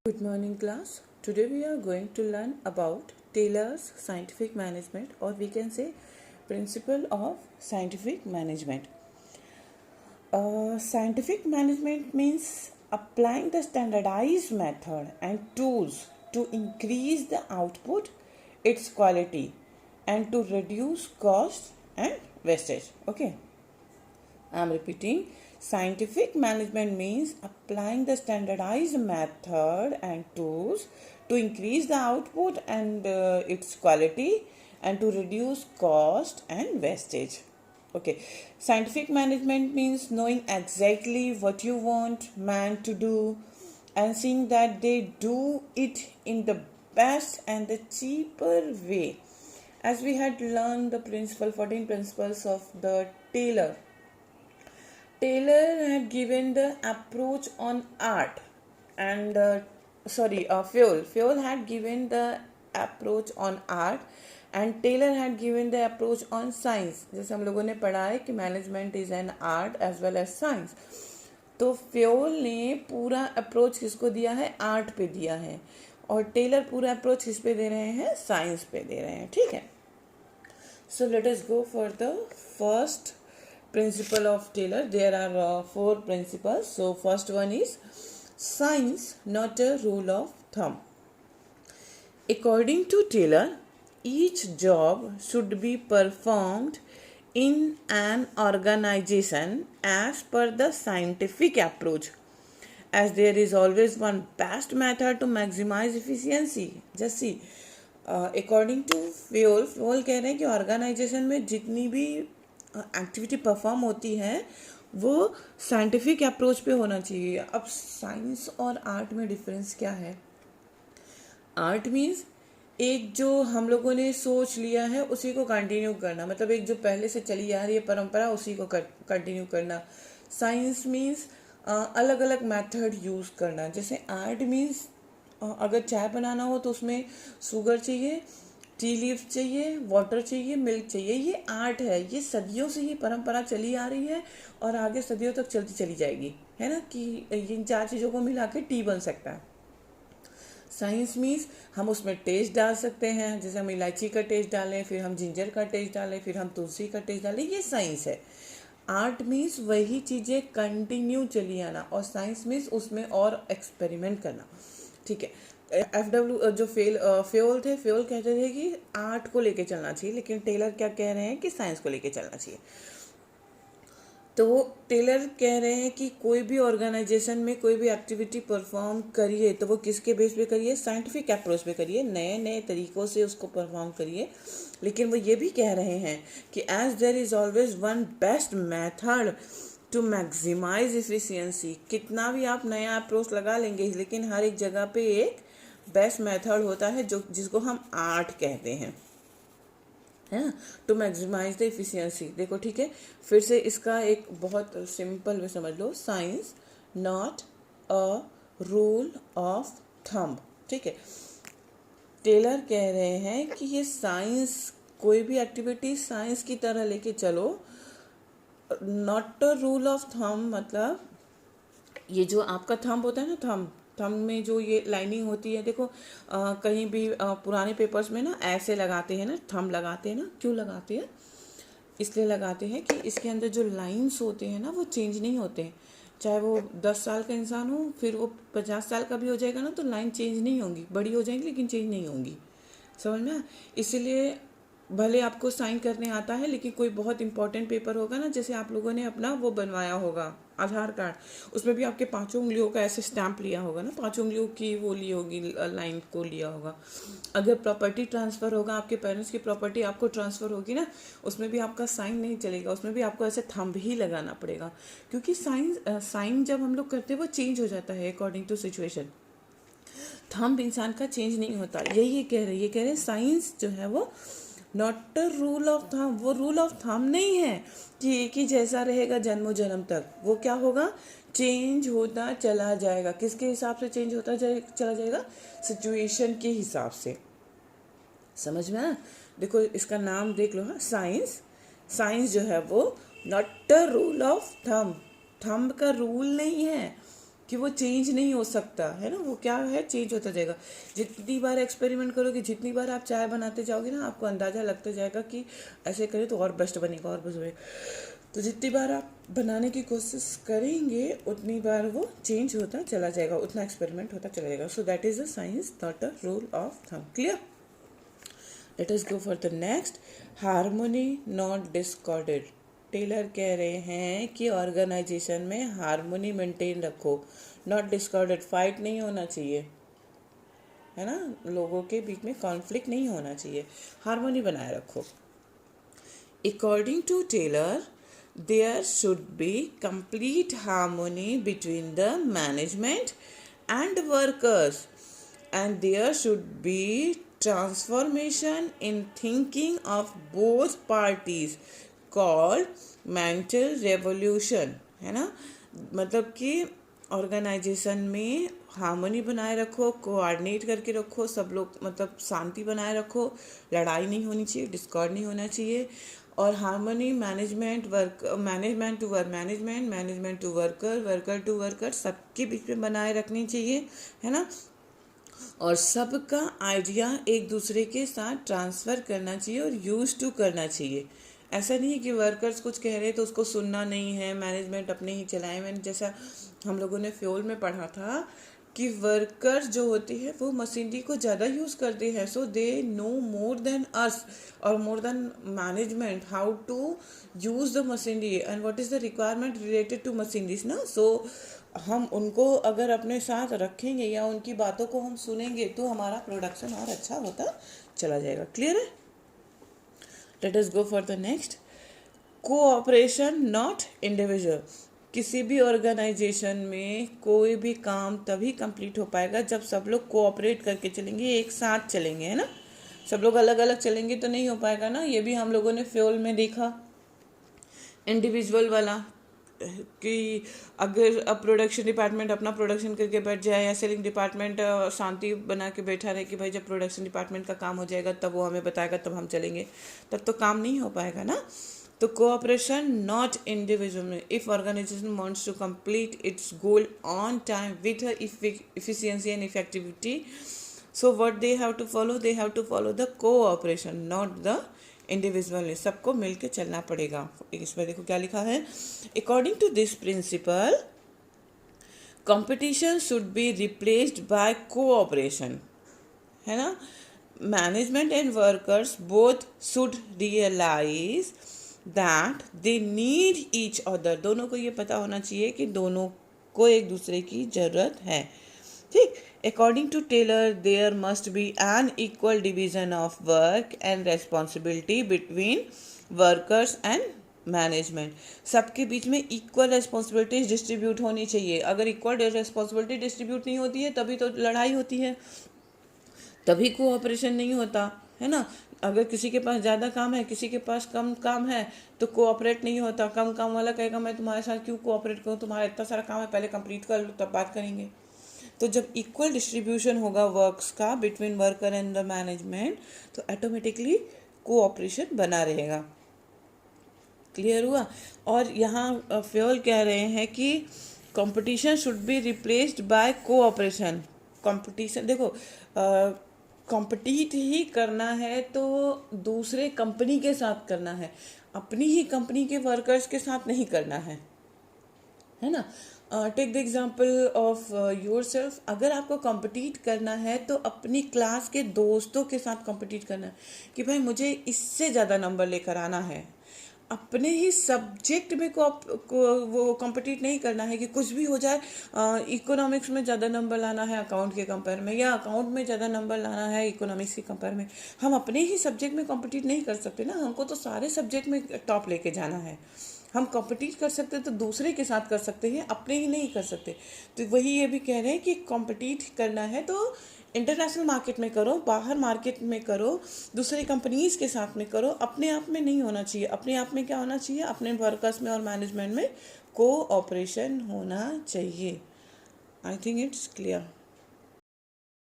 Good morning class. Today we are going to learn about Taylor's scientific management, or we can say principle of scientific management. Scientific management means applying the standardized method and tools to increase the output, its quality, and to reduce cost and wastage. Okay. I am repeating. Scientific management means applying the standardized method and tools to increase the output and its quality and to reduce cost and wastage. Okay, scientific management means knowing exactly what you want man to do and seeing that they do it in the best and the cheaper way. As we had learned the 14 principles of the Taylor had given the approach on art and Fuel. Fuel had given the approach on art and Taylor had given the approach on science. जैसे हम लोगों ने पढ़ा है कि management is an art as well as science. तो Fayol ने पूरा अप्रोच किसको दिया है? आर्ट पे दिया है. और टेलर पूरा अप्रोच किस पे दे रहे हैं? साइंस पे दे रहे हैं. ठीक है. So let us go for the first principle of Taylor. There are 4 principles. So first one is science, not a rule of thumb. According to Taylor, each job should be performed in an organization as per the scientific approach, as there is always one best method to maximize efficiency. Just see, according to Fayol कह रहे हैं कि organization में जितनी भी activity perform होती है वो साइंटिफिक अप्रोच पे होना चाहिए. अब साइंस और आर्ट में डिफरेंस क्या है? आर्ट मीन्स एक जो हम लोगों ने सोच लिया है उसी को कंटिन्यू करना, मतलब एक जो पहले से चली आ रही है परंपरा उसी को कंटिन्यू करना. साइंस मीन्स अलग अलग मेथड यूज़ करना. जैसे आर्ट मीन्स अगर चाय बनाना हो तो उसमें शुगर चाहिए, टी लीव्स चाहिए, वाटर चाहिए, मिल्क चाहिए. ये आर्ट है. ये सदियों से ही परंपरा चली आ रही है और आगे सदियों तक चलती चली जाएगी, है ना, कि इन 4 चीज़ों को मिला के टी बन सकता है. साइंस मीन्स हम उसमें टेस्ट डाल सकते हैं. जैसे हम इलायची का टेस्ट डालें, फिर हम जिंजर का टेस्ट डालें, फिर हम तुलसी का टेस्ट डालें. ये साइंस है. आर्ट मीन्स वही चीज़ें कंटिन्यू चली आना और साइंस मीन्स उसमें और एक्सपेरिमेंट करना. ठीक है. FW जो फ्योल कहते थे कि आर्ट को लेके चलना चाहिए, लेकिन टेलर क्या कह रहे हैं कि साइंस को लेके चलना चाहिए. तो टेलर कह रहे हैं कि कोई भी ऑर्गेनाइजेशन में कोई भी एक्टिविटी परफॉर्म करिए तो वो किसके बेस पे करिए? साइंटिफिक अप्रोच पे करिए, नए नए तरीक़ों से उसको परफॉर्म करिए. लेकिन वो ये भी कह रहे हैं कि as there is always one best method to maximise efficiency. कितना भी आप नया अप्रोच लगा लेंगे लेकिन हर एक जगह पे एक बेस्ट मेथड होता है जो जिसको हम आर्ट कहते हैं, है ना, टू मैक्सिमाइज द एफिशिएंसी. देखो ठीक है, फिर से इसका एक बहुत सिंपल में समझ लो. Science not a rule of thumb. ठीक है. टेलर कह रहे हैं कि ये साइंस, कोई भी एक्टिविटी साइंस की तरह लेके चलो. Not a rule of thumb मतलब ये जो आपका थंब होता है ना, थंब में जो ये लाइनिंग होती है, देखो कहीं भी पुराने पेपर्स में ना ऐसे लगाते हैं ना, थंब लगाते हैं ना. क्यों लगाते हैं? इसलिए लगाते हैं कि इसके अंदर जो लाइंस होते हैं ना वो चेंज नहीं होते हैं. चाहे वो 10 साल का इंसान हो, फिर वो 50 साल का भी हो जाएगा ना, तो लाइन चेंज नहीं होंगी. बड़ी हो जाएंगी लेकिन चेंज नहीं होंगी. समझ में? इसीलिए भले आपको साइन करने आता है, लेकिन कोई बहुत इंपॉर्टेंट पेपर होगा ना, जैसे आप लोगों ने अपना वो बनवाया होगा आधार कार्ड, उसमें भी आपके 5 उंगलियों का ऐसे स्टैंप लिया होगा ना, 5 उंगलियों की वो ली होगी, लाइन को लिया होगा. अगर प्रॉपर्टी ट्रांसफ़र होगा, आपके पेरेंट्स की प्रॉपर्टी आपको ट्रांसफ़र होगी ना, उसमें भी आपका साइन नहीं चलेगा, उसमें भी आपको ऐसे थंब ही लगाना पड़ेगा. क्योंकि साइन जब हम लोग करते हैं वो चेंज हो जाता है अकॉर्डिंग टू सिचुएशन. थंब इंसान का चेंज नहीं होता. ये कह रहे हैं साइंस जो है वो not a rule of thumb. वो रूल ऑफ थंब नहीं है कि एक ही जैसा रहेगा जन्मों जन्म तक. वो क्या होगा? चेंज होता चला जाएगा. किसके हिसाब से चेंज होता चला जाएगा? सिचुएशन के हिसाब से. समझ में आया? देखो इसका नाम देख लो. हाँ, साइंस जो है वो not a rule of thumb. Thumb का रूल नहीं है कि वो चेंज नहीं हो सकता है ना, वो क्या है, चेंज होता जाएगा। जितनी बार एक्सपेरिमेंट करोगे, जितनी बार आप चाय बनाते जाओगे ना, आपको अंदाज़ा लगता जाएगा कि ऐसे करें तो और बेस्ट बनेगा, और बेस्ट बनेगा। तो जितनी बार आप बनाने की कोशिश करेंगे उतनी बार वो चेंज होता चला जाएगा, उतना एक्सपेरिमेंट होता चला जाएगा। So that is a science, not a rule of thumb. Clear? Let us go for the next, harmony not discorded. Taylor कह रहे हैं कि ऑर्गेनाइजेशन में हार्मोनी मेंटेन रखो, नॉट डिस्कॉर्डेड। फाइट नहीं होना चाहिए, है ना, लोगों के बीच में कॉन्फ्लिक्ट नहीं होना चाहिए, हार्मोनी बनाए रखो। According to Taylor, there should be complete harmony between the management and workers, and there should be transformation in thinking of both parties called mental revolution, है ना। मतलब कि ऑर्गेनाइजेशन में हार्मनी बनाए रखो, कोऑर्डिनेट करके रखो, सब लोग मतलब शांति बनाए रखो, लड़ाई नहीं होनी चाहिए, डिस्कॉर्ड नहीं होना चाहिए। और harmony management management to worker, worker to worker, सबके बीच में बनाए रखनी चाहिए, है ना। और सबका आइडिया एक दूसरे के साथ ट्रांसफ़र करना चाहिए और यूज़ टू करना चाहिए। ऐसा नहीं है कि वर्कर्स कुछ कह रहे हैं तो उसको सुनना नहीं है, मैनेजमेंट अपने ही चलाए। मैंने जैसा हम लोगों ने फ्यूल में पढ़ा था कि वर्कर्स जो होती है वो मशीनरी को ज़्यादा यूज़ करते हैं, सो they know more than us और more than management how to use the machinery and what is the requirement related to machineries ना। सो हम उनको अगर अपने साथ रखेंगे या उनकी बातों को हम सुनेंगे तो हमारा प्रोडक्शन और अच्छा होता चला जाएगा। क्लियर है? Late us go for the next, cooperation not individual. किसी भी ऑर्गेनाइजेशन में कोई भी काम तभी कंप्लीट हो पाएगा जब सब लोग कोऑपरेट करके चलेंगे, एक साथ चलेंगे, है ना। सब लोग अलग अलग चलेंगे तो नहीं हो पाएगा ना। ये भी हम लोगों ने फ्यूल में देखा, इंडिविजुअल वाला, कि अगर अब प्रोडक्शन डिपार्टमेंट अपना प्रोडक्शन करके बैठ जाए या सेलिंग डिपार्टमेंट शांति बना के बैठा रहे कि भाई जब प्रोडक्शन डिपार्टमेंट का काम हो जाएगा तब वो हमें बताएगा तब हम चलेंगे, तब तो काम नहीं हो पाएगा ना। तो cooperation not individual. If organisation wants to complete its goal on time with efficiency and effectiveness, so what they have to follow, they have to follow the cooperation not the individual. सबको मिलके चलना पड़ेगा। इसमें देखो क्या लिखा है, according to this principle competition should be replaced by cooperation, है ना। Management and workers both should realise that they need each other. दोनों को ये पता होना चाहिए कि दोनों को एक दूसरे की जरूरत है, ठीक। According to Taylor, there must be an equal division of work and responsibility between workers and management. सबके बीच में इक्वल रेस्पॉन्सिबिलिटीज डिस्ट्रीब्यूट होनी चाहिए। अगर इक्वल रेस्पॉन्सिबिलिटी डिस्ट्रीब्यूट नहीं होती है तभी तो लड़ाई होती है, तभी कोऑपरेशन नहीं होता, है ना। अगर किसी के पास ज़्यादा काम है, किसी के पास कम काम है तो कोऑपरेट नहीं होता। कम काम वाला कहेगा मैं तुम्हारे साथ क्यों कोऑपरेट करूँ, तुम्हारा इतना सारा काम है, पहले कंप्लीट कर लो तब बात करेंगे। तो जब इक्वल डिस्ट्रीब्यूशन होगा वर्क्स का between worker and the management तो ऑटोमेटिकली कोऑपरेशन बना रहेगा। क्लियर हुआ? और यहाँ फ्योल कह रहे हैं कि competition should be replaced by cooperation. Competition देखो, कॉम्पिटिट ही करना है तो दूसरे कंपनी के साथ करना है, अपनी ही कंपनी के वर्कर्स के साथ नहीं करना है ना। Take the example of yourself. अगर आपको कॉम्पिटिट करना है तो अपनी क्लास के दोस्तों के साथ कॉम्पिटिट करना है कि भाई मुझे इससे ज़्यादा नंबर लेकर आना है। अपने ही सब्जेक्ट में वो कॉम्पिटिट नहीं करना है कि कुछ भी हो जाए, इकोनॉमिक्स में ज़्यादा नंबर लाना है अकाउंट के कंपेयर में, या अकाउंट में ज़्यादा नंबर लाना है इकोनॉमिक्स के कंपेयर में। हम अपने ही सब्जेक्ट में कॉम्पिटिट नहीं कर सकते ना, हमको तो सारे सब्जेक्ट में टॉप लेके जाना है। हम कॉम्पिटिट कर सकते तो दूसरे के साथ कर सकते हैं, अपने ही नहीं कर सकते। तो वही ये भी कह रहे हैं कि कॉम्पिटिट करना है तो इंटरनेशनल मार्केट में करो, बाहर मार्केट में करो, दूसरी कंपनीज के साथ में करो, अपने आप में नहीं होना चाहिए। अपने आप में क्या होना चाहिए? अपने वर्कर्स में और मैनेजमेंट में कोऑपरेशन होना चाहिए। I think it's clear.